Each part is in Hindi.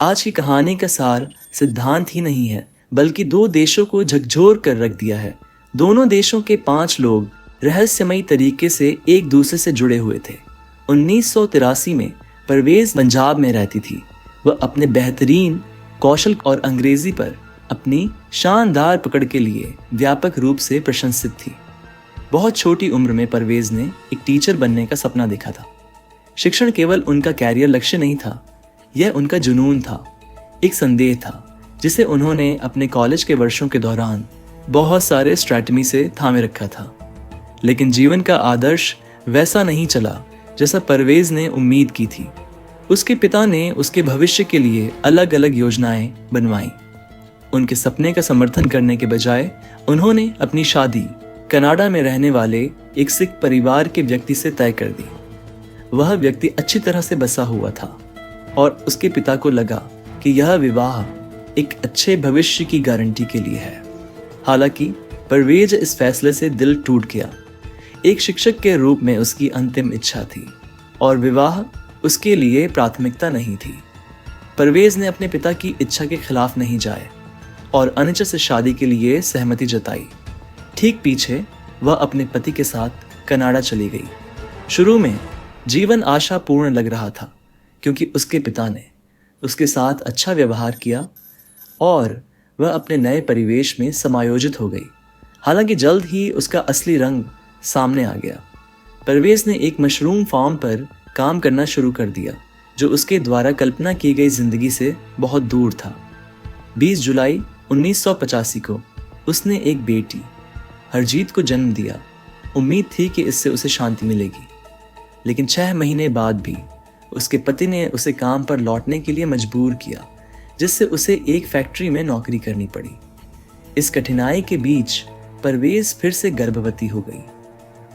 आज की कहानी का सार सिद्धांत ही नहीं है, बल्कि दो देशों को झकझोर कर रख दिया है। दोनों देशों के 5 लोग रहस्यमयी तरीके से एक दूसरे से जुड़े हुए थे। 1983 में परवेज पंजाब में रहती थी। वह अपने बेहतरीन कौशल और अंग्रेजी पर अपनी शानदार पकड़ के लिए व्यापक रूप से प्रशंसित थी। बहुत छोटी उम्र में परवेज ने एक टीचर बनने का सपना देखा था। शिक्षण केवल उनका कैरियर लक्ष्य नहीं था, यह उनका जुनून था, एक संदेह था जिसे उन्होंने अपने कॉलेज के वर्षों के दौरान बहुत सारे स्ट्रैटेजी से थामे रखा था। लेकिन जीवन का आदर्श वैसा नहीं चला जैसा परवेज ने उम्मीद की थी। उसके पिता ने उसके भविष्य के लिए अलग अलग योजनाएं बनवाईं। उनके सपने का समर्थन करने के बजाय उन्होंने अपनी शादी कनाडा में रहने वाले एक सिख परिवार के व्यक्ति से तय कर दी। वह व्यक्ति अच्छी तरह से बसा हुआ था और उसके पिता को लगा कि यह विवाह एक अच्छे भविष्य की गारंटी के लिए है। हालांकि परवेज इस फैसले से दिल टूट गया। एक शिक्षक के रूप में उसकी अंतिम इच्छा थी और विवाह उसके लिए प्राथमिकता नहीं थी। परवेज ने अपने पिता की इच्छा के खिलाफ नहीं जाए और अनिच्छा से शादी के लिए सहमति जताई। ठीक पीछे वह अपने पति के साथ कनाडा चली गई। शुरू में जीवन आशापूर्ण लग रहा था क्योंकि उसके पिता ने उसके साथ अच्छा व्यवहार किया और वह अपने नए परिवेश में समायोजित हो गई। हालांकि जल्द ही उसका असली रंग सामने आ गया। परवेज ने एक मशरूम फार्म पर काम करना शुरू कर दिया जो उसके द्वारा कल्पना की गई जिंदगी से बहुत दूर था। 20 जुलाई 1985 को उसने एक बेटी हरजीत को जन्म दिया। उम्मीद थी कि इससे उसे शांति मिलेगी, लेकिन 6 महीने बाद भी उसके पति ने उसे काम पर लौटने के लिए मजबूर किया, जिससे उसे एक फैक्ट्री में नौकरी करनी पड़ी। इस कठिनाई के बीच परवेज फिर से गर्भवती हो गई।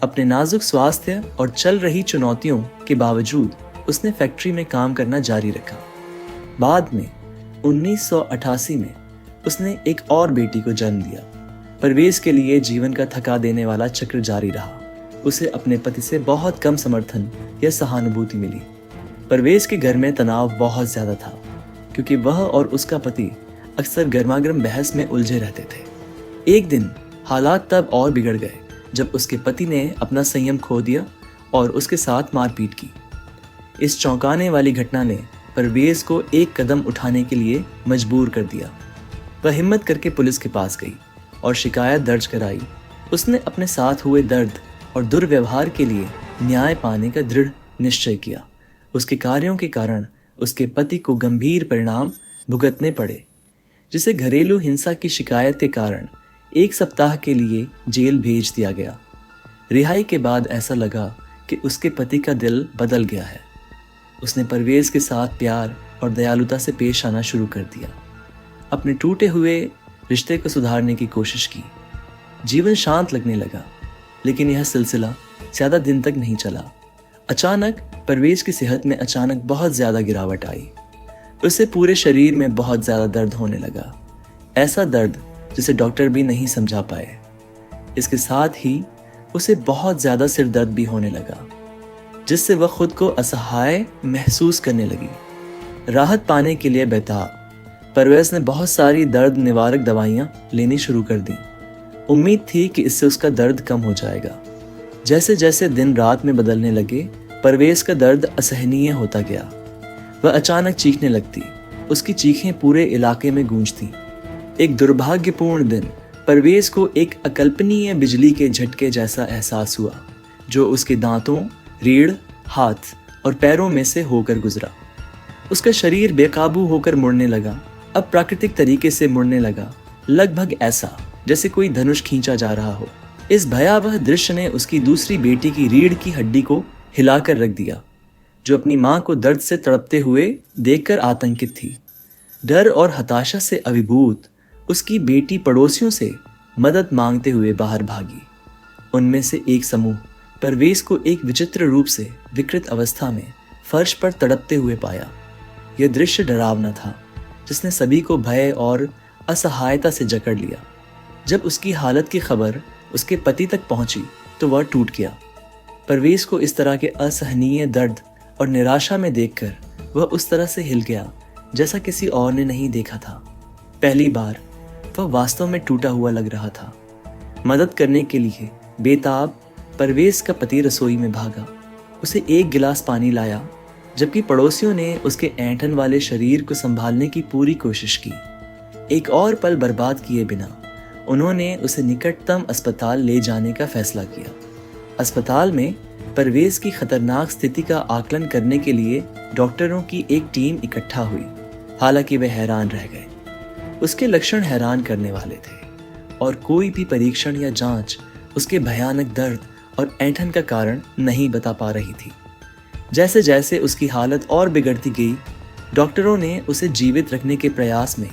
अपने नाजुक स्वास्थ्य और चल रही चुनौतियों के बावजूद उसने फैक्ट्री में काम करना जारी रखा। बाद में 1988 में उसने एक और बेटी को जन्म दिया। परवेज के लिए जीवन का थका देने वाला चक्र जारी रहा। उसे अपने पति से बहुत कम समर्थन या सहानुभूति मिली। परवेज के घर में तनाव बहुत ज्यादा था क्योंकि वह और उसका पति अक्सर गर्मागर्म बहस में उलझे रहते थे। एक दिन हालात तब और बिगड़ गए जब उसके पति ने अपना संयम खो दिया और उसके साथ मारपीट की। इस चौंकाने वाली घटना ने परवेज को एक कदम उठाने के लिए मजबूर कर दिया। वह हिम्मत करके पुलिस के पास गई और शिकायत दर्ज कराई। उसने अपने साथ हुए दर्द और दुर्व्यवहार के लिए न्याय पाने का दृढ़ निश्चय किया। उसके कार्यों के कारण उसके पति को गंभीर परिणाम भुगतने पड़े, जिसे घरेलू हिंसा की शिकायत के कारण 1 सप्ताह के लिए जेल भेज दिया गया। रिहाई के बाद ऐसा लगा कि उसके पति का दिल बदल गया है। उसने परवेज के साथ प्यार और दयालुता से पेश आना शुरू कर दिया। अपने टूटे हुए रिश्ते को सुधारने की कोशिश की। जीवन शांत लगने लगा, लेकिन यह सिलसिला ज़्यादा दिन तक नहीं चला। अचानक परवेज की सेहत में बहुत ज़्यादा गिरावट आई। उसे पूरे शरीर में बहुत ज़्यादा दर्द होने लगा, ऐसा दर्द जिसे डॉक्टर भी नहीं समझा पाए। इसके साथ ही उसे बहुत ज़्यादा सिर दर्द भी होने लगा, जिससे वह खुद को असहाय महसूस करने लगी। राहत पाने के लिए बेताब परवेज ने बहुत सारी दर्द निवारक दवाइयाँ लेनी शुरू कर दी। उम्मीद थी कि इससे उसका दर्द कम हो जाएगा। जैसे जैसे दिन रात में बदलने लगे, परवेज का दर्द असहनीय होता गया। वह अचानक चीखने लगती। उसकी चीखें पूरे इलाके में गूंजती। एक दुर्भाग्यपूर्ण दिन परवेज को एक अकल्पनीय बिजली के झटके जैसा एहसास हुआ, जो उसके दांतों, रीढ़, हाथ और पैरों में से होकर गुजरा। उसका शरीर बेकाबू होकर मुड़ने लगा, अब प्राकृतिक तरीके से मुड़ने लगा, लगभग ऐसा जैसे कोई धनुष खींचा जा रहा हो। इस भयावह दृश्य ने उसकी दूसरी बेटी की रीढ़ की हड्डी को हिलाकर रख दिया, जो अपनी मां को दर्द से तड़पते हुए देखकर आतंकित थी। डर और हताशा से अभिभूत उसकी बेटी पड़ोसियों से मदद मांगते हुए बाहर भागी। उनमें से एक समूह परवेज को एक विचित्र रूप से विकृत अवस्था में फर्श पर तड़पते हुए पाया। यह दृश्य डरावना था, जिसने सभी को भय और असहायता से जकड़ लिया। जब उसकी हालत की खबर उसके पति तक पहुंची तो वह टूट गया। परवेज को इस तरह के असहनीय दर्द और निराशा में देखकर वह उस तरह से हिल गया जैसा किसी और ने नहीं देखा था। पहली बार वह वास्तव में टूटा हुआ लग रहा था। मदद करने के लिए बेताब परवेज का पति रसोई में भागा, उसे एक गिलास पानी लाया, जबकि पड़ोसियों ने उसके ऐंठन वाले शरीर को संभालने की पूरी कोशिश की। एक और पल बर्बाद किए बिना उन्होंने उसे निकटतम अस्पताल ले जाने का फैसला किया। अस्पताल में परवेज की खतरनाक स्थिति का आकलन करने के लिए डॉक्टरों की एक टीम इकट्ठा हुई। हालांकि वे हैरान रह गए। उसके लक्षण हैरान करने वाले थे और कोई भी परीक्षण या जांच उसके भयानक दर्द और ऐंठन का कारण नहीं बता पा रही थी। जैसे जैसे उसकी हालत और बिगड़ती गई, डॉक्टरों ने उसे जीवित रखने के प्रयास में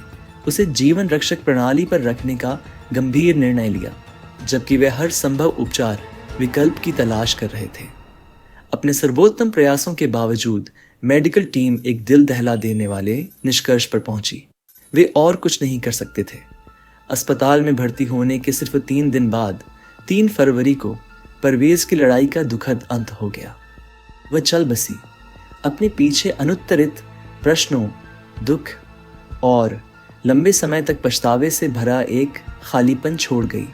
उसे जीवन रक्षक प्रणाली पर रखने का गंभीर निर्णय लिया, जबकि वे हर संभव उपचार विकल्प की तलाश कर रहे थे। अपने सर्वोत्तम प्रयासों के बावजूद मेडिकल टीम एक दिल दहला देने वाले निष्कर्ष पर पहुंची। वे और कुछ नहीं कर सकते थे। अस्पताल में भर्ती होने के सिर्फ 3 दिन बाद 3 फरवरी को परवेज की लड़ाई का दुखद अंत हो गया। वह चल बसी, अपने पीछे अनुत्तरित प्रश्नों, दुख और लंबे समय तक पछतावे से भरा एक खालीपन छोड़ गई।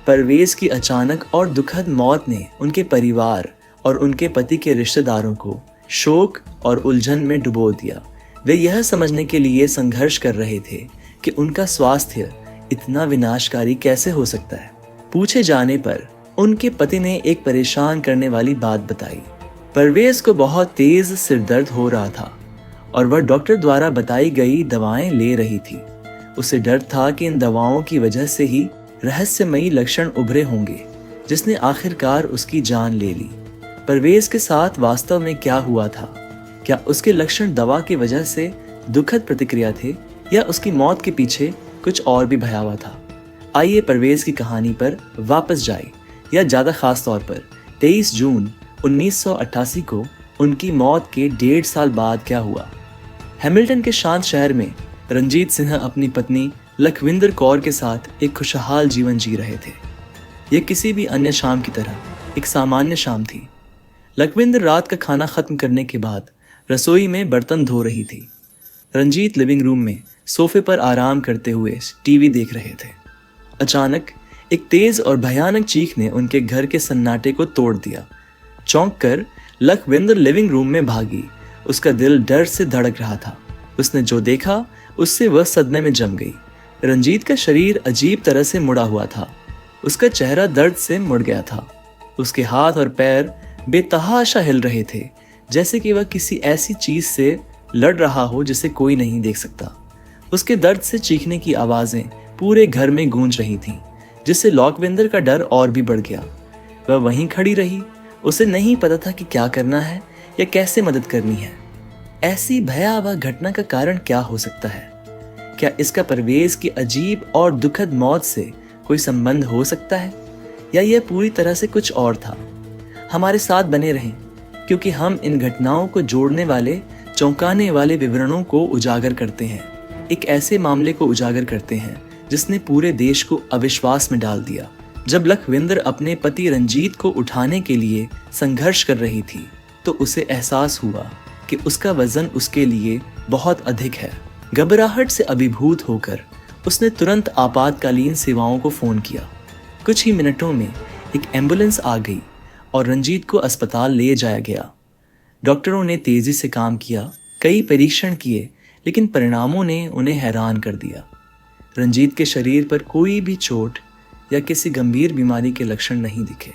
परवेज की अचानक और दुखद मौत ने उनके परिवार और उनके पति के रिश्तेदारों को शोक और उलझन में डुबो दिया। वे यह समझने के लिए संघर्ष कर रहे थे कि उनका स्वास्थ्य इतना विनाशकारी कैसे हो सकता है। पूछे जाने पर उनके पति ने एक परेशान करने वाली बात बताई। परवेज को बहुत तेज सिरदर्द हो रहा था और वह डॉक्टर द्वारा बताई गई दवाएं ले रही थी। उसे डर था कि इन दवाओं की वजह से ही रहस्यमयी लक्षण उभरे होंगे, जिसने आखिरकार उसकी जान ले ली। परवेज के साथ वास्तव में क्या हुआ था? क्या उसके लक्षण दवा की वजह से दुखद प्रतिक्रिया थे या उसकी मौत के पीछे कुछ और भी भयावह था? आइए परवेज की कहानी पर वापस जाए, या ज्यादा खास तौर पर 23 जून 1988 को उनकी मौत के 1.5 साल बाद क्या हुआ। हैमिल्टन के शांत शहर में रंजीत सिंह अपनी पत्नी लखविंदर कौर के साथ एक खुशहाल जीवन जी रहे थे। यह किसी भी अन्य शाम की तरह एक सामान्य शाम थी। लखविंदर रात का खाना खत्म करने के बाद रसोई में बर्तन धो रही थी। रंजीत लिविंग रूम में सोफे पर आराम करते हुए टीवी देख रहे थे। अचानक एक तेज और भयानक चीख ने उनके घर के सन्नाटे को तोड़ दिया। चौंक कर लखविंदर लिविंग रूम में भागी। उसका दिल डर से धड़क रहा था। उसने जो देखा उससे वह सदमे में जम गई। रंजीत का शरीर अजीब तरह से मुड़ा हुआ था। उसका चेहरा दर्द से मुड़ गया था। उसके हाथ और पैर बेतहाशा हिल रहे थे, जैसे कि वह किसी ऐसी चीज से लड़ रहा हो जिसे कोई नहीं देख सकता। उसके दर्द से चीखने की आवाजें पूरे घर में गूंज रही थीं, जिससे लखविंदर का डर और भी बढ़ गया। वह वहीं खड़ी रही। उसे नहीं पता था कि क्या करना है या कैसे मदद करनी है। ऐसी भयावह घटना का कारण क्या हो सकता है? क्या इसका परवेज की अजीब और दुखद मौत से कोई संबंध हो सकता है, या यह पूरी तरह से कुछ और था? हमारे साथ बने रहें, क्योंकि हम इन घटनाओं को जोड़ने वाले चौंकाने वाले विवरणों को उजागर करते हैं। एक ऐसे मामले को उजागर करते हैं जिसने पूरे देश को अविश्वास में डाल दिया। जब लखविंदर अपने पति रंजीत को उठाने के लिए संघर्ष कर रही थी, तो उसे एहसास हुआ कि उसका वजन उसके लिए बहुत अधिक है। घबराहट से अभिभूत होकर उसने तुरंत आपातकालीन सेवाओं को फोन किया। कुछ ही मिनटों में एक एम्बुलेंस आ गई और रंजीत को अस्पताल ले जाया गया। डॉक्टरों ने तेजी से काम किया, कई परीक्षण किए, लेकिन परिणामों ने उन्हें हैरान कर दिया। रंजीत के शरीर पर कोई भी चोट या किसी गंभीर बीमारी के लक्षण नहीं दिखे।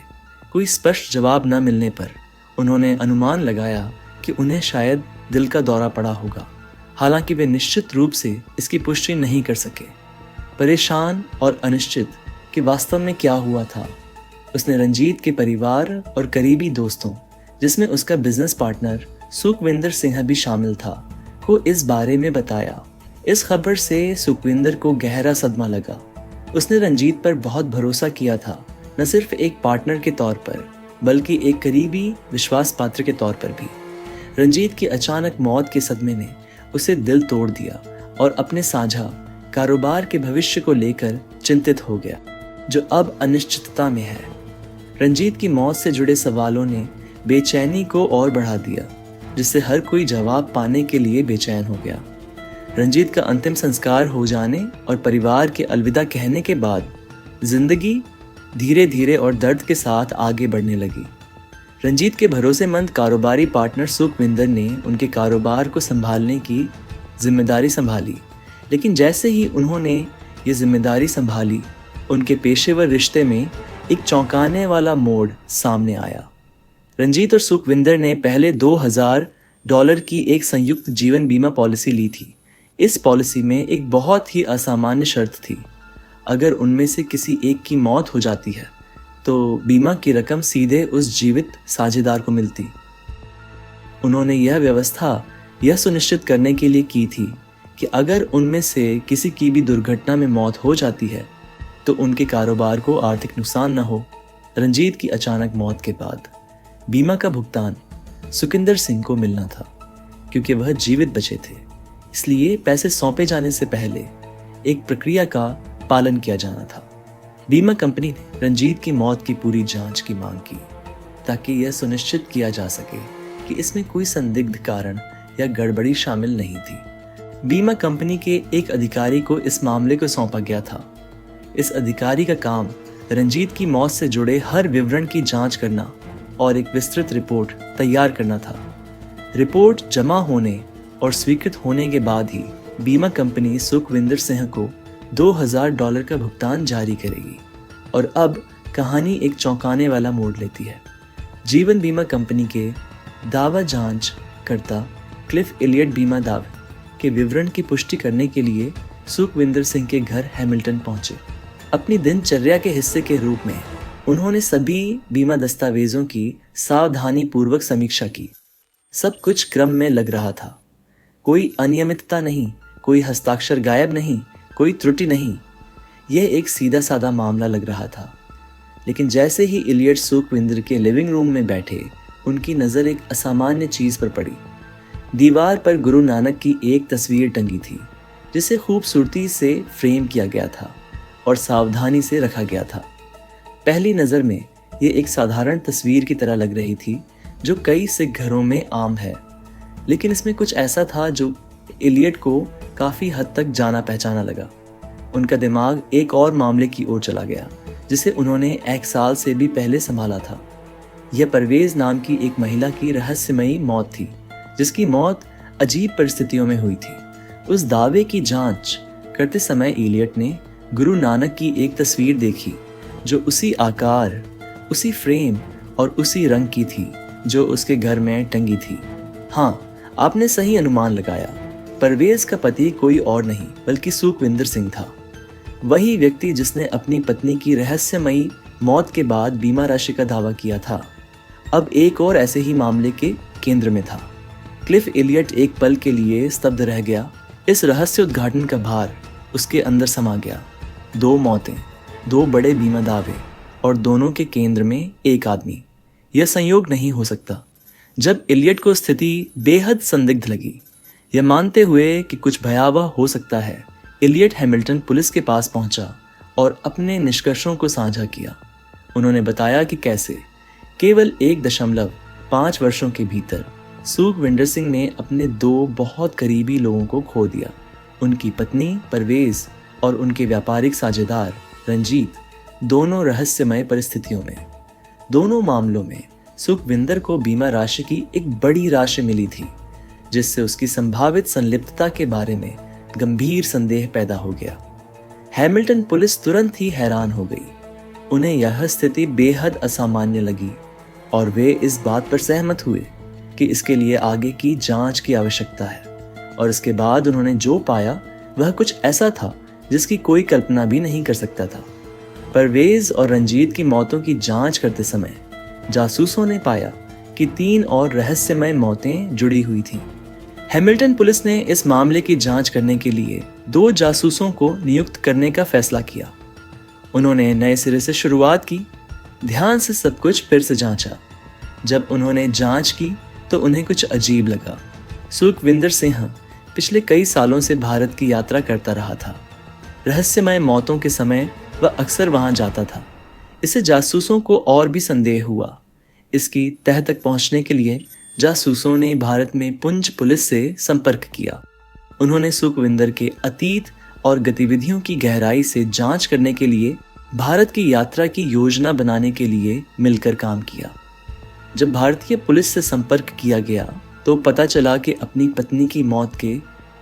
कोई स्पष्ट जवाब न मिलने पर उन्होंने अनुमान लगाया कि उन्हें शायद दिल का दौरा पड़ा होगा। हालांकि वे निश्चित रूप से इसकी पुष्टि नहीं कर सके। परेशान और अनिश्चित कि वास्तव में क्या हुआ था, उसने रंजीत के परिवार और करीबी दोस्तों, जिसमें उसका बिजनेस पार्टनर सुखविंदर सिंह भी शामिल था, को इस बारे में बताया। इस खबर से सुखविंदर को गहरा सदमा लगा। उसने रंजीत पर बहुत भरोसा किया था, न सिर्फ एक पार्टनर के तौर पर, बल्कि एक करीबी विश्वास पात्र के तौर पर भी। रंजीत की अचानक मौत के सदमे ने उसे दिल तोड़ दिया और अपने साझा कारोबार के भविष्य को लेकर चिंतित हो गया, जो अब अनिश्चितता में है। रंजीत की मौत से जुड़े सवालों ने बेचैनी को और बढ़ा दिया, जिससे हर कोई जवाब पाने के लिए बेचैन हो गया। रंजीत का अंतिम संस्कार हो जाने और परिवार के अलविदा कहने के बाद जिंदगी धीरे धीरे और दर्द के साथ आगे बढ़ने लगी। रंजीत के भरोसेमंद कारोबारी पार्टनर सुखविंदर ने उनके कारोबार को संभालने की जिम्मेदारी संभाली, लेकिन जैसे ही उन्होंने ये जिम्मेदारी संभाली, उनके पेशेवर रिश्ते में एक चौंकाने वाला मोड़ सामने आया। रंजीत और सुखविंदर ने पहले $2000 की एक संयुक्त जीवन बीमा पॉलिसी ली थी। इस पॉलिसी में एक बहुत ही असामान्य शर्त थी। अगर उनमें से किसी एक की मौत हो जाती है तो बीमा की रकम सीधे उस जीवित साझेदार को मिलती। उन्होंने यह व्यवस्था यह सुनिश्चित करने के लिए की थी कि अगर उनमें से किसी की भी दुर्घटना में मौत हो जाती है तो उनके कारोबार को आर्थिक नुकसान न हो। रंजीत की अचानक मौत के बाद बीमा का भुगतान सुखविंदर सिंह को मिलना था। क्योंकि वह जीवित बचे थे, इसलिए पैसे सौंपे जाने से पहले एक प्रक्रिया का पालन किया जाना था। बीमा कंपनी ने रंजीत की मौत की पूरी जांच की मांग की ताकि यह सुनिश्चित किया जा सके कि इसमें कोई संदिग्ध कारण या गड़बड़ी शामिल नहीं थी। बीमा कंपनी के एक अधिकारी को इस मामले को सौंपा गया था। इस अधिकारी का काम रंजीत की मौत से जुड़े हर विवरण की जांच करना और एक विस्तृत रिपोर्ट तैयार करना था। रिपोर्ट जमा होने और स्वीकृत होने के बाद ही बीमा कंपनी सुखविंदर सिंह को $2000 का भुगतान जारी करेगी। और अब कहानी एक चौंकाने वाला मोड़ लेती है। जीवन बीमा कंपनी के दावा जांच करता क्लिफ एलियट बीमा दावे के विवरण की पुष्टि करने के लिए सुखविंदर सिंह के घर हैमिल्टन पहुंचे। अपनी दिनचर्या के हिस्से के रूप में उन्होंने सभी बीमा दस्तावेजों की सावधानी पूर्वक समीक्षा की। सब कुछ क्रम में लग रहा था। कोई अनियमितता नहीं, कोई हस्ताक्षर गायब नहीं, कोई त्रुटि नहीं। यह एक सीधा साधा मामला लग रहा था। लेकिन जैसे ही इलियट सुखविंदर के लिविंग रूम में बैठे, उनकी नज़र एक असामान्य चीज़ पर पड़ी। दीवार पर गुरु नानक की एक तस्वीर टंगी थी, जिसे खूबसूरती से फ्रेम किया गया था और सावधानी से रखा गया था। पहली नज़र में ये एक साधारण तस्वीर की तरह लग रही थी, जो कई सिख घरों में आम है। लेकिन इसमें कुछ ऐसा था जो इलियट को काफ़ी हद तक जाना पहचाना लगा। उनका दिमाग एक और मामले की ओर चला गया, जिसे उन्होंने 1 साल से भी पहले संभाला था। यह परवेज नाम की एक महिला की रहस्यमयी मौत थी, जिसकी मौत अजीब परिस्थितियों में हुई थी। उस दावे की जांच करते समय इलियट ने गुरु नानक की एक तस्वीर देखी, जो उसी आकार, उसी फ्रेम और उसी रंग की थी जो उसके घर में टंगी थी। हाँ, आपने सही अनुमान लगाया। परवेज का पति कोई और नहीं बल्कि सुखविंदर सिंह था। वही व्यक्ति जिसने अपनी पत्नी की रहस्यमयी मौत के बाद बीमा राशि का दावा किया था, अब एक और ऐसे ही मामले के केंद्र में था। क्लिफ एलियट एक पल के लिए स्तब्ध रह गया। इस रहस्य उद्घाटन का भार उसके अंदर समा गया। 2 मौतें, 2 बड़े बीमा दावे और दोनों के केंद्र में एक आदमी। यह संयोग नहीं हो सकता। जब एलियट को स्थिति बेहद संदिग्ध लगी, यह मानते हुए कि कुछ भयावह हो सकता है, एलियट हैमिल्टन पुलिस के पास पहुंचा और अपने निष्कर्षों को साझा किया। उन्होंने बताया कि कैसे केवल 1.5 वर्षों के भीतर सुखविंदर सिंह ने अपने 2 बहुत करीबी लोगों को खो दिया, उनकी पत्नी परवेज और उनके व्यापारिक साझेदार रंजीत, दोनों रहस्यमय परिस्थितियों में। दोनों मामलों में सुखविंदर को बीमा राशि की एक बड़ी राशि मिली थी, जिससे उसकी संभावित संलिप्तता के बारे में गंभीर संदेह पैदा हो गया। हैमिल्टन पुलिस तुरंत ही हैरान हो गई। उन्हें यह स्थिति बेहद असामान्य लगी और वे इस बात पर सहमत हुए कि इसके लिए आगे की जांच की आवश्यकता है। और इसके बाद उन्होंने जो पाया वह कुछ ऐसा था जिसकी कोई कल्पना भी नहीं कर सकता था। परवेज और रंजीत की मौतों की जांच करते समय जासूसों ने पाया कि 3 और रहस्यमय मौतें जुड़ी हुई थीं। हैमिल्टन पुलिस ने इस मामले की जांच करने के लिए 2 जासूसों को नियुक्त करने का फैसला किया। उन्होंने नए सिरे से शुरुआत की, ध्यान से सब कुछ फिर से जांचा। जब उन्होंने जांच की तो उन्हें कुछ अजीब लगा। सुखविंदर सिंह पिछले कई सालों से भारत की यात्रा करता रहा था। रहस्यमय मौतों के समय वह अक्सर वहां जाता था। इससे जासूसों को और भी संदेह हुआ। इसकी तह तक पहुंचने के लिए जासूसों ने भारत में पुंछ पुलिस से संपर्क किया। उन्होंने सुखविंदर के अतीत और गतिविधियों की गहराई से जांच करने के लिए भारत की यात्रा की योजना बनाने के लिए मिलकर काम किया। जब भारतीय पुलिस से संपर्क किया गया तो पता चला कि अपनी पत्नी की मौत के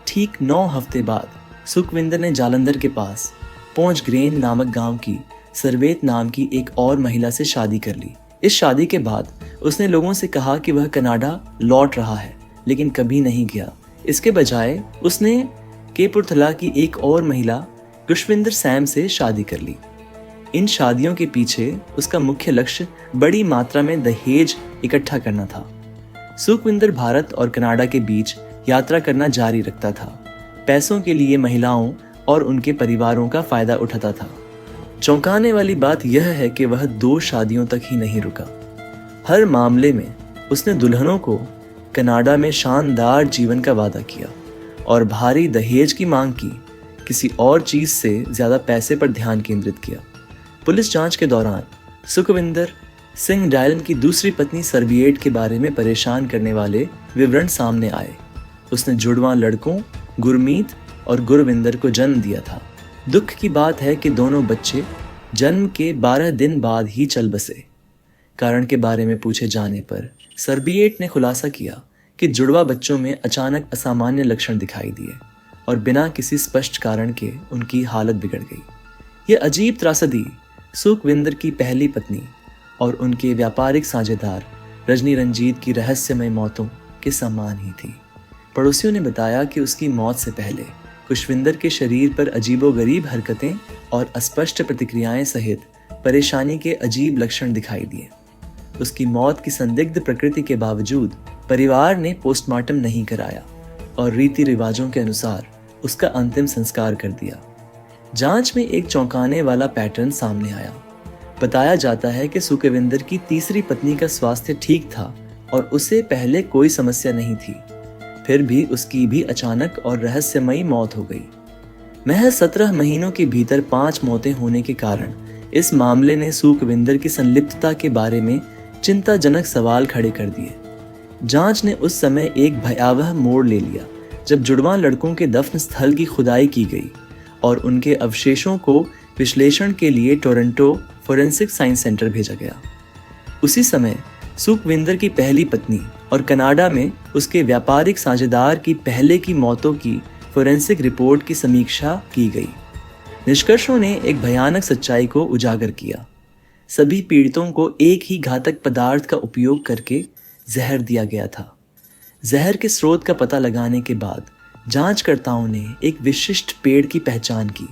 ठीक 9 हफ्ते बाद सुखविंदर ने जालंधर के पास पोंच ग्रेन नामक गांव की सरवेत नाम की एक और महिला से शादी कर ली। इस शादी के बाद उसने लोगों से कहा कि वह कनाडा लौट रहा है, लेकिन कभी नहीं गया। इसके बजाय उसने केपुरथला की एक और महिला खुशविंदर सैम से शादी कर ली। इन शादियों के पीछे उसका मुख्य लक्ष्य बड़ी मात्रा में दहेज इकट्ठा करना था। सुखविंदर भारत और कनाडा के बीच यात्रा करना जारी रखता था, पैसों के लिए महिलाओं और उनके परिवारों का फायदा उठाता था। चौंकाने वाली बात यह है कि वह 2 शादियों तक ही नहीं रुका। हर मामले में उसने दुल्हनों को कनाडा में शानदार जीवन का वादा किया और भारी दहेज की मांग की, किसी और चीज से ज्यादा पैसे पर ध्यान केंद्रित किया। पुलिस जांच के दौरान सुखविंदर सिंह डायलन की दूसरी पत्नी सरबिएट के बारे में परेशान करने वाले विवरण सामने आए। उसने जुड़वां लड़कों गुरमीत और गुरविंदर को जन्म दिया था। दुख की बात है कि दोनों बच्चे जन्म के 12 दिन बाद ही चल बसे। कारण के बारे में पूछे जाने पर सरबिएट ने खुलासा किया कि जुड़वा बच्चों में अचानक असामान्य लक्षण दिखाई दिए और बिना किसी स्पष्ट कारण के उनकी हालत बिगड़ गई। यह अजीब त्रासदी सुखविंदर की पहली पत्नी और उनके व्यापारिक साझेदार रजनी रंजीत की रहस्यमय मौतों के समान ही थी। पड़ोसियों ने बताया कि उसकी मौत से पहले खुशविंदर के शरीर पर अजीबोगरीब हरकतें और अस्पष्ट प्रतिक्रियाएं सहित परेशानी के अजीब लक्षण दिखाई दिए। उसकी मौत की संदिग्ध प्रकृति के बावजूद परिवार ने पोस्टमार्टम नहीं कराया और रीति रिवाजों के अनुसार उसका अंतिम संस्कार कर दिया। जांच में एक चौंकाने वाला पैटर्न सामने आया। बताया जाता है कि सुखविंदर की तीसरी पत्नी का स्वास्थ्य ठीक था और उसे पहले कोई समस्या नहीं थी, फिर भी उसकी भी अचानक और रहस्यमयी मौत हो गई। महज 17 महीनों के भीतर 5 मौतें होने के कारण इस मामले ने सुखविंदर की संलिप्तता के बारे में चिंताजनक सवाल खड़े कर दिए। जांच ने उस समय एक भयावह मोड़ ले लिया जब जुड़वां लड़कों के दफन स्थल की खुदाई की गई और उनके अवशेषों को विश्लेषण के लिए टोरंटो फोरेंसिक साइंस सेंटर भेजा गया। उसी समय सुखविंदर की पहली पत्नी और कनाडा में उसके व्यापारिक साझेदार की पहले की मौतों की फोरेंसिक रिपोर्ट की समीक्षा की गई। निष्कर्षों ने एक भयानक सच्चाई को उजागर किया। सभी पीड़ितों को एक ही घातक पदार्थ का उपयोग करके जहर दिया गया था। जहर के स्रोत का पता लगाने के बाद जांचकर्ताओं ने एक विशिष्ट पेड़ की पहचान की,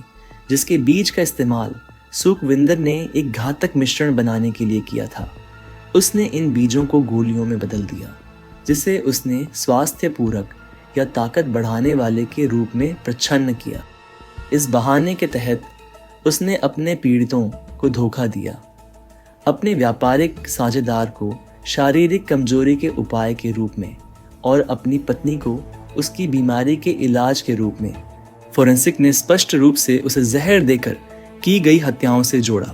जिसके बीज का इस्तेमाल सुखविंदर ने एक घातक मिश्रण बनाने के लिए किया था। उसने इन बीजों को गोलियों में बदल दिया, जिसे उसने स्वास्थ्य पूरक या ताकत बढ़ाने वाले के रूप में प्रच्छन्न किया। इस बहाने के तहत उसने अपने पीड़ितों को धोखा दिया, अपने व्यापारिक साझेदार को शारीरिक कमजोरी के उपाय के रूप में और अपनी पत्नी को उसकी बीमारी के इलाज के रूप में। फोरेंसिक ने स्पष्ट रूप से उसे जहर देकर की गई हत्याओं से जोड़ा।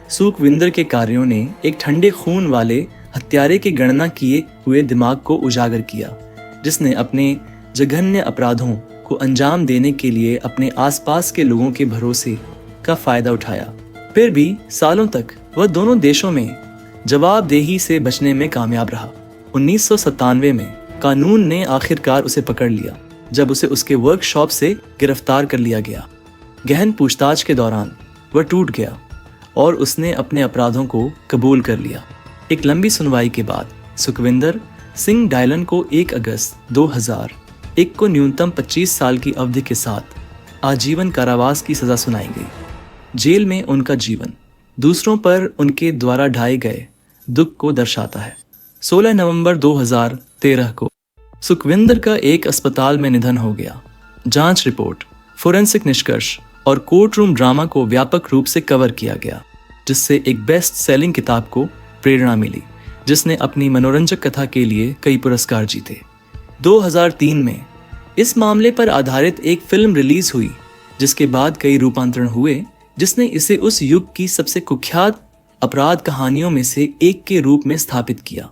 सुखविंदर के कार्यों ने एक ठंडे खून वाले हत्यारे की गणना किए हुए दिमाग को उजागर किया, जिसने अपने जघन्य अपराधों को अंजाम देने के लिए अपने आसपास के लोगों के भरोसे का फायदा उठाया। फिर भी सालों तक वह दोनों देशों में जवाबदेही से बचने में कामयाब रहा। 1997 में कानून ने आखिरकार उसे पकड़ लिया, जब उसे उसके वर्कशॉप से गिरफ्तार कर लिया गया। गहन पूछताछ के दौरान वह टूट गया और उसने अपने अपराधों को कबूल कर लिया। एक लंबी सुनवाई के बाद सुखविंदर सिंह डायलन को 1 अगस्त 2001 को न्यूनतम 25 साल की अवधि के साथ आजीवन कारावास की सजा सुनाई गई। जेल में उनका जीवन दूसरों पर उनके द्वारा ढाए गए दुख को दर्शाता है। 16 नवंबर 2013 को सुखविंदर का एक अस्पताल में निधन हो गया। जांच रिपोर्ट, फोरेंसिक निष्कर्ष और कोर्ट रूम ड्रामा को व्यापक रूप से कवर किया गया, जिससे एक बेस्ट सेलिंग किताब को प्रेरणा मिली, जिसने अपनी मनोरंजक कथा के लिए कई पुरस्कार जीते। 2003 में इस मामले पर आधारित एक फिल्म रिलीज हुई, जिसके बाद कई रूपांतरण हुए, जिसने इसे उस युग की सबसे कुख्यात अपराध कहानियों में से एक के रूप में स्थापित किया।